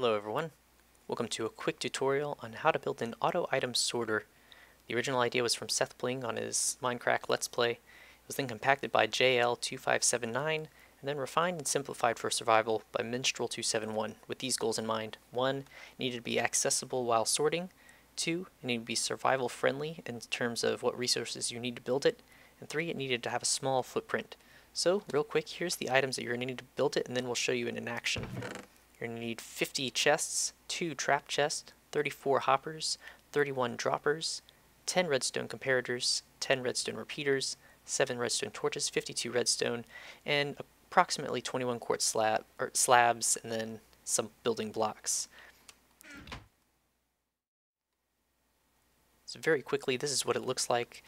Hello everyone, welcome to a quick tutorial on how to build an auto item sorter. The original idea was from SethBling on his Minecraft Let's Play. It was then compacted by JL2579 and then refined and simplified for survival by Minstrel271 with these goals in mind. 1. It needed to be accessible while sorting. 2. It needed to be survival friendly in terms of what resources you need to build it. And 3. It needed to have a small footprint. So real quick, here's the items that you're going to need to build it, and then we'll show you it in action. You're going to need 50 chests, 2 trap chests, 34 hoppers, 31 droppers, 10 redstone comparators, 10 redstone repeaters, 7 redstone torches, 52 redstone, and approximately 21 quartz slabs, and then some building blocks. So very quickly, this is what it looks like.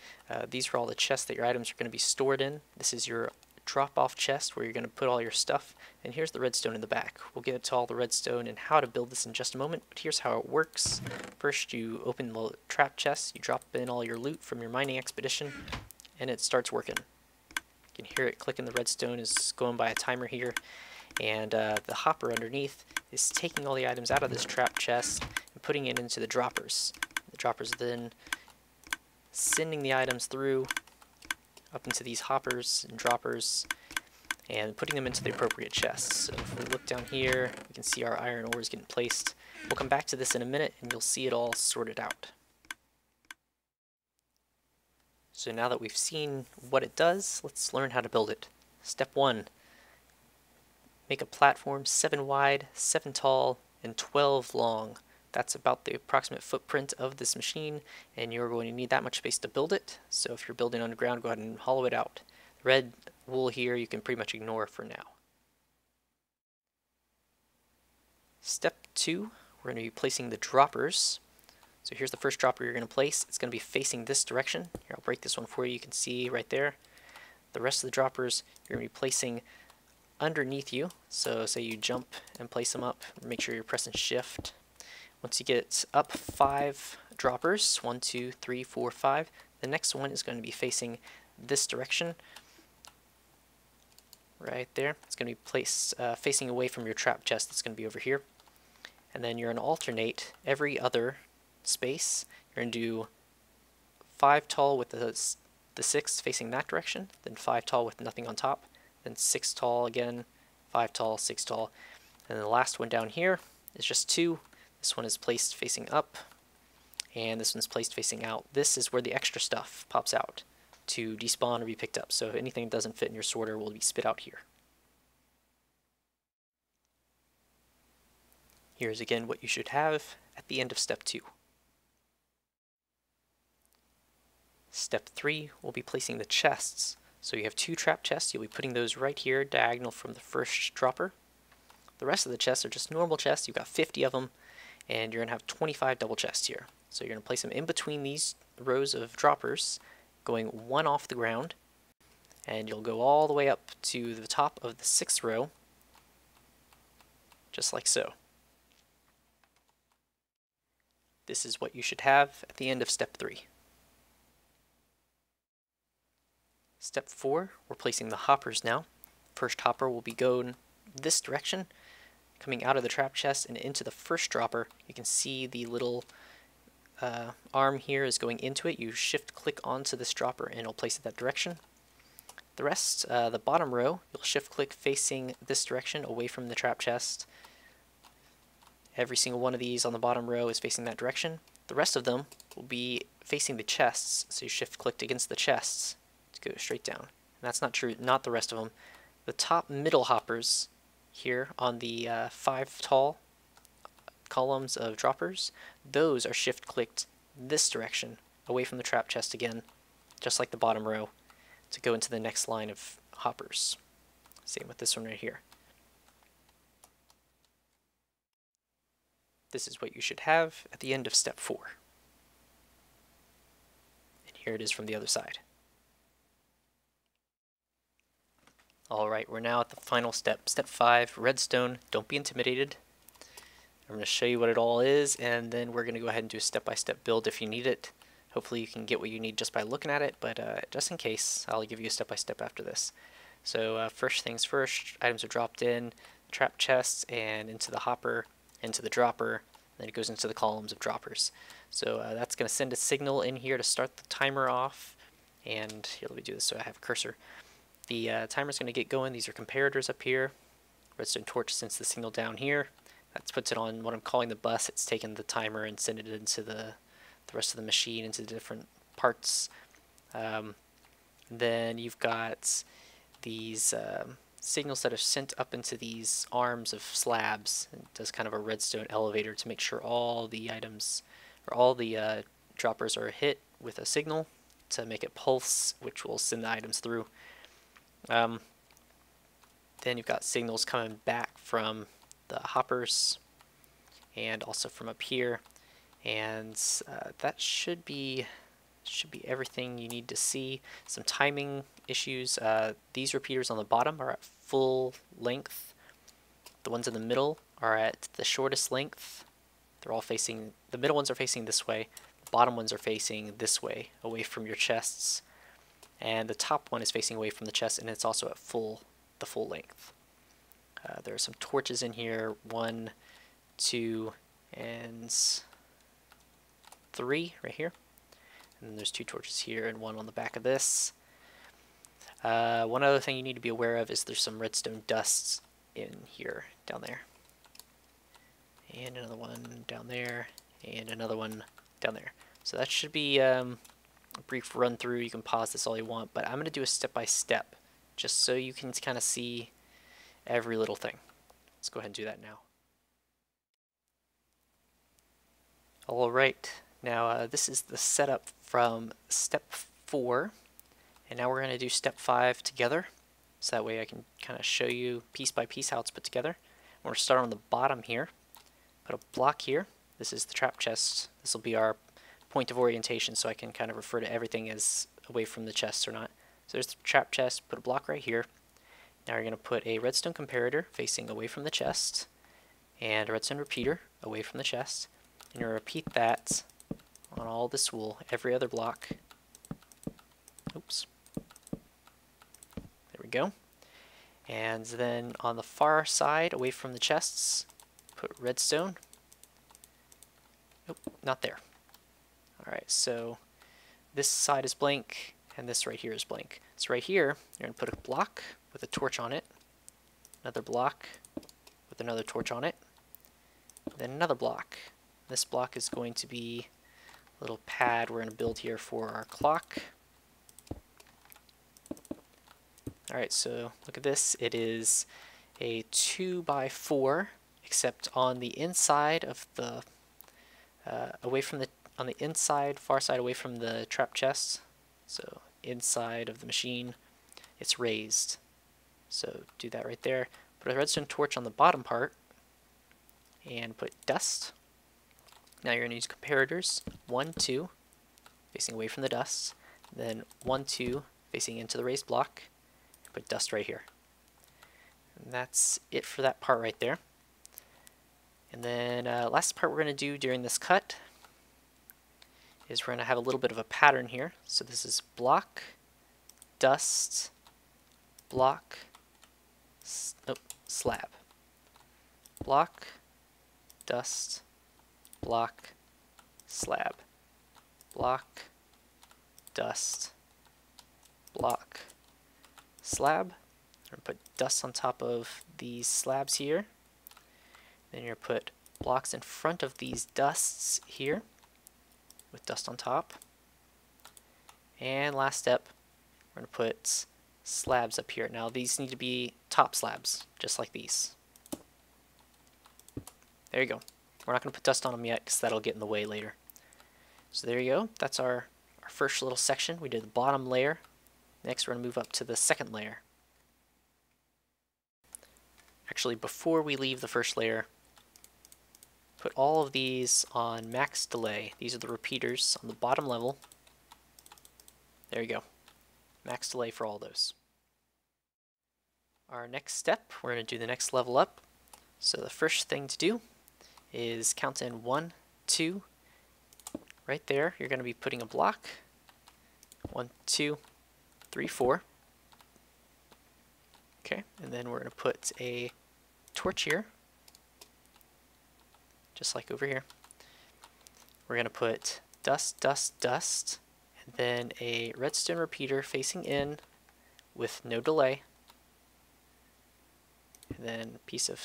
These are all the chests that your items are going to be stored in. This is your drop-off chest where you're going to put all your stuff, and here's the redstone in the back. We'll get to all the redstone and how to build this in just a moment, but here's how it works. First, you open the trap chest, you drop in all your loot from your mining expedition, and it starts working. You can hear it clicking. The redstone is going by a timer here, and the hopper underneath is taking all the items out of this trap chest and putting it into the droppers. The droppers then sending the items through up into these hoppers and droppers and putting them into the appropriate chests. So if we look down here, we can see our iron ores getting placed. We'll come back to this in a minute and you'll see it all sorted out. So now that we've seen what it does, let's learn how to build it. Step 1. Make a platform 7 wide, 7 tall, and 12 long. That's about the approximate footprint of this machine, and you're going to need that much space to build it. So if you're building underground, go ahead and hollow it out. The red wool here you can pretty much ignore for now. Step 2, we're going to be placing the droppers. So here's the first dropper you're going to place. It's going to be facing this direction. Here, I'll break this one for you. You can see right there. The rest of the droppers you're going to be placing underneath you. So say you jump and place them up. Make sure you're pressing shift. Once you get up 5 droppers, 1, 2, 3, 4, 5, the next one is going to be facing this direction. Right there. It's going to be placed facing away from your trap chest. It's going to be over here. And then you're going to alternate every other space. You're going to do 5 tall with the 6 facing that direction, then 5 tall with nothing on top, then 6 tall again, 5 tall, 6 tall. And then the last one down here is just 2. This one is placed facing up, and this one's placed facing out. This is where the extra stuff pops out to despawn or be picked up. So if anything doesn't fit in your sorter, will be spit out here. Here's again what you should have at the end of step 2. Step 3, we'll be placing the chests. So you have 2 trap chests. You'll be putting those right here, diagonal from the first dropper. The rest of the chests are just normal chests. You've got 50 of them. And you're going to have 25 double chests here. So you're going to place them in between these rows of droppers, going 1 off the ground, and you'll go all the way up to the top of the 6th row, just like so. This is what you should have at the end of step 3. Step 4, we're placing the hoppers now. First hopper will be going this direction, coming out of the trap chest and into the first dropper. You can see the little arm here is going into it. You shift click onto this dropper and it'll place it that direction. The rest, the bottom row, you'll shift click facing this direction away from the trap chest. Every single one of these on the bottom row is facing that direction. The rest of them will be facing the chests, so you shift clicked against the chests to go straight down. And that's not true, not the rest of them. The top middle hoppers here on the 5 tall columns of droppers, those are shift clicked this direction away from the trap chest again, just like the bottom row, to go into the next line of hoppers. Same with this one right here. This is what you should have at the end of step 4. And here it is from the other side. Alright, we're now at the final step. Step 5, redstone. Don't be intimidated. I'm going to show you what it all is, and then we're going to go ahead and do a step-by-step build if you need it. Hopefully you can get what you need just by looking at it, but just in case, I'll give you a step-by-step after this. So first things first, items are dropped in, trap chests, and into the hopper into the dropper, then it goes into the columns of droppers. So that's going to send a signal in here to start the timer off. And here, let me do this so I have a cursor. The timer is going to get going. These are comparators up here. Redstone torch sends the signal down here. That puts it on what I'm calling the bus. It's taken the timer and sent it into the rest of the machine, into the different parts. Then you've got these signals that are sent up into these arms of slabs. It does kind of a redstone elevator to make sure all the items, or all the droppers are hit with a signal to make it pulse, which will send the items through. Then you've got signals coming back from the hoppers and also from up here, and that should be everything you need to see. Some timing issues. These repeaters on the bottom are at full length. The ones in the middle are at the shortest length. They're all facing, the middle ones are facing this way, the bottom ones are facing this way, away from your chests, and the top one is facing away from the chest, and it's also at the full length. There are some torches in here, 1, 2, and 3 right here. And then there's 2 torches here and 1 on the back of this. One other thing you need to be aware of is there's some redstone dusts in here, down there. And another one down there, and another one down there. So that should be a brief run through. You can pause this all you want, but I'm going to do a step-by-step, just so you can kind of see every little thing. Let's go ahead and do that now. Alright, now this is the setup from step 4, and now we're going to do step 5 together, so that way I can kind of show you piece by piece how it's put together. We're going to start on the bottom here, put a block here. This is the trap chest. This will be our point of orientation, so I can kind of refer to everything as away from the chest or not. So there's the trap chest, put a block right here. Now you're going to put a redstone comparator facing away from the chest, and a redstone repeater away from the chest. And you're going to repeat that on all this wool, every other block. Oops. There we go. And then on the far side, away from the chests, put redstone. Nope, not there. Alright, so this side is blank, and this right here is blank. So right here, you're going to put a block with a torch on it, another block with another torch on it, then another block. This block is going to be a little pad we're going to build here for our clock. Alright, so look at this. It is a 2x4, except on the inside of the, on the inside, far side away from the trap chest, so inside of the machine, it's raised. So do that right there. Put a redstone torch on the bottom part, and put dust. Now you're going to use comparators, 1, 2, facing away from the dust, then 1, 2, facing into the raised block, and put dust right here. And that's it for that part right there. And then last part we're going to do during this cut is we're going to have a little bit of a pattern here. So this is block, dust, block, slab. Block, dust, block, slab. Block, dust, block, slab. We're going to put dust on top of these slabs here. Then you're going to put blocks in front of these dusts here with dust on top. And last step, we're going to put slabs up here. Now these need to be top slabs, just like these. There you go. We're not going to put dust on them yet because that'll get in the way later. So there you go. That's our first little section. We did the bottom layer. Next we're going to move up to the second layer. Actually, before we leave the first layer, put all of these on max delay. These are the repeaters on the bottom level. There you go. Max delay for all those. Our next step, we're going to do the next level up. So the first thing to do is count in 1, 2. Right there, you're going to be putting a block. 1, 2, 3, 4. Okay, and then we're going to put a torch here. just like over here. We're going to put dust, dust, dust, and then a redstone repeater facing in with no delay, and then a piece of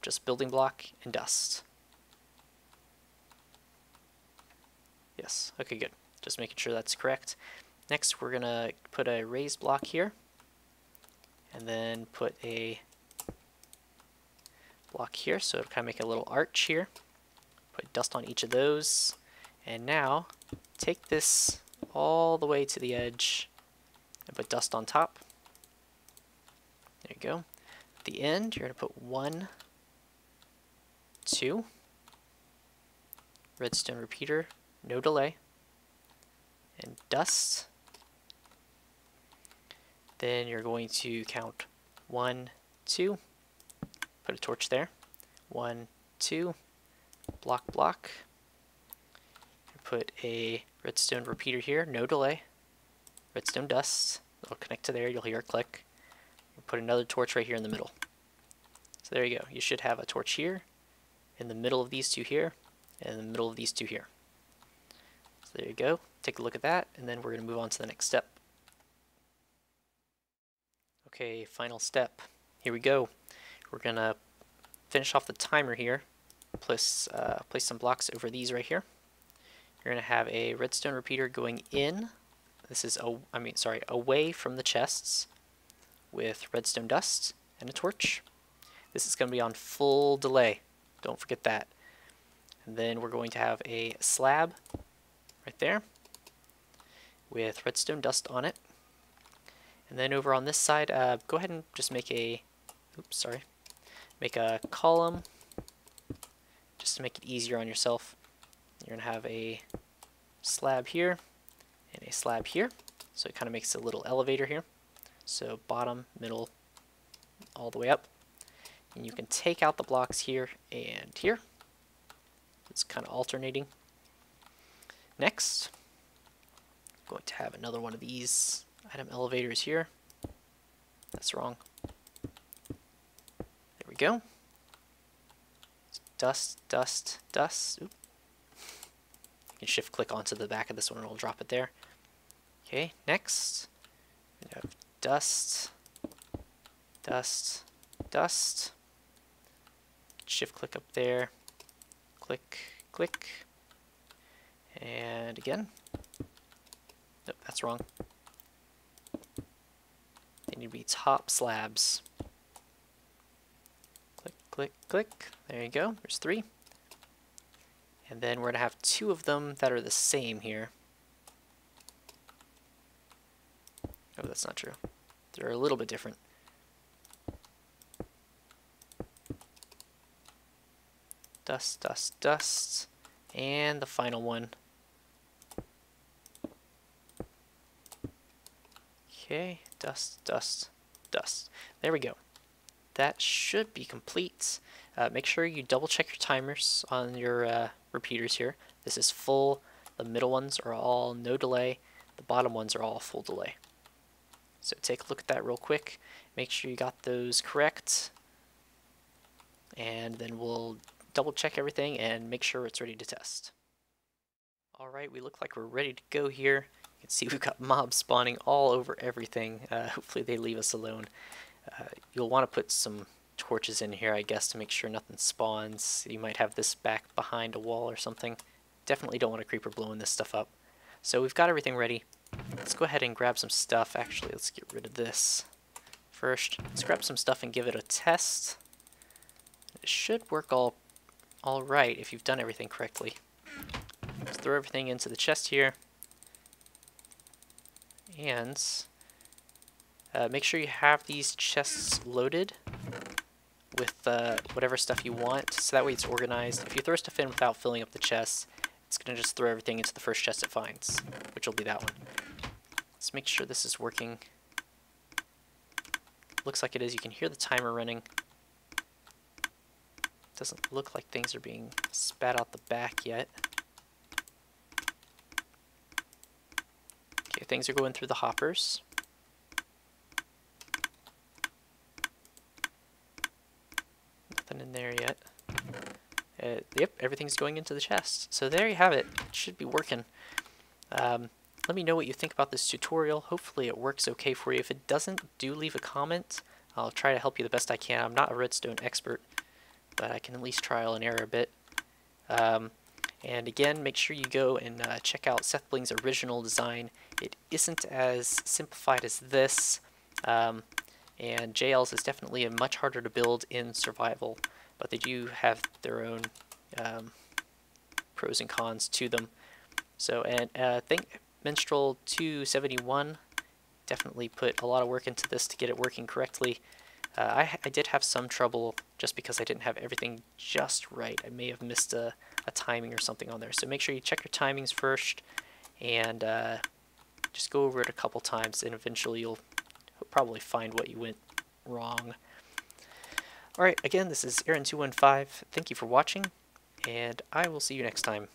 just building block and dust. Yes, okay, good. Just making sure that's correct. Next, we're going to put a raised block here, and then put a block here, so it'll kind of make a little arch here. Put dust on each of those, and now take this all the way to the edge and put dust on top. There you go. At the end, you're going to put 1, 2, redstone repeater, no delay, and dust. Then you're going to count 1, 2, put a torch there, 1, 2, block, block. Put a redstone repeater here, no delay, redstone dust, it'll connect to there, you'll hear a click. Put another torch right here in the middle. So there you go, you should have a torch here, in the middle of these two here, and in the middle of these two here. So there you go, take a look at that, and then we're going to move on to the next step. Okay, final step. Here we go. We're going to finish off the timer here, place some blocks over these right here. You're going to have a redstone repeater going in. This is, away from the chests with redstone dust and a torch. This is going to be on full delay. Don't forget that. And then we're going to have a slab right there with redstone dust on it. And then over on this side, go ahead and just make a, make a column just to make it easier on yourself. You're going to have a slab here and a slab here, so it kind of makes a little elevator here. So bottom, middle, all the way up. And you can take out the blocks here and here. It's kind of alternating. Next, I'm going to have another one of these item elevators here. That's wrong. There we go. Dust, dust, dust. Oop. You can shift click onto the back of this one and it'll drop it there. Okay, next we have dust, dust, dust. Shift click up there, click, click, and again. Nope, that's wrong. They need to be top slabs. Click, click, click. There you go. There's 3. And then we're going to have 2 of them that are the same here. Oh, that's not true. They're a little bit different. Dust, dust, dust. And the final one. Okay, dust, dust, dust. There we go. That should be complete. Make sure you double check your timers on your repeaters here. This is full. The middle ones are all no delay. The bottom ones are all full delay. So take a look at that real quick. Make sure you got those correct. And then we'll double check everything and make sure it's ready to test. Alright, we look like we're ready to go here. You can see we've got mobs spawning all over everything. Hopefully they leave us alone. You'll want to put some torches in here, I guess, to make sure nothing spawns. You might have this back behind a wall or something. Definitely don't want a creeper blowing this stuff up. So we've got everything ready. Let's go ahead and grab some stuff. Actually, let's get rid of this first. Let's grab some stuff and give it a test. It should work all right if you've done everything correctly. Let's throw everything into the chest here. And make sure you have these chests loaded with whatever stuff you want, so that way it's organized. If you throw stuff in without filling up the chest, it's going to just throw everything into the first chest it finds, which will be that one. Let's make sure this is working. Looks like it is. You can hear the timer running. Doesn't look like things are being spat out the back yet. Okay, things are going through the hoppers. Nothing in there yet. Yep, everything's going into the chest. So there you have it. It should be working. Let me know what you think about this tutorial. Hopefully it works okay for you. If it doesn't, do leave a comment. I'll try to help you the best I can. I'm not a redstone expert, but I can at least trial and error a bit. And again, make sure you go and check out SethBling's original design. It isn't as simplified as this, and JL's is definitely much harder to build in survival, but they do have their own pros and cons to them. So, and I think Minstrel 271 definitely put a lot of work into this to get it working correctly. I did have some trouble just because I didn't have everything just right. I may have missed a timing or something on there. So make sure you check your timings first and just go over it a couple times, and eventually you'll probably find what you went wrong. Alright, again, this is Aaron215. Thank you for watching, and I will see you next time.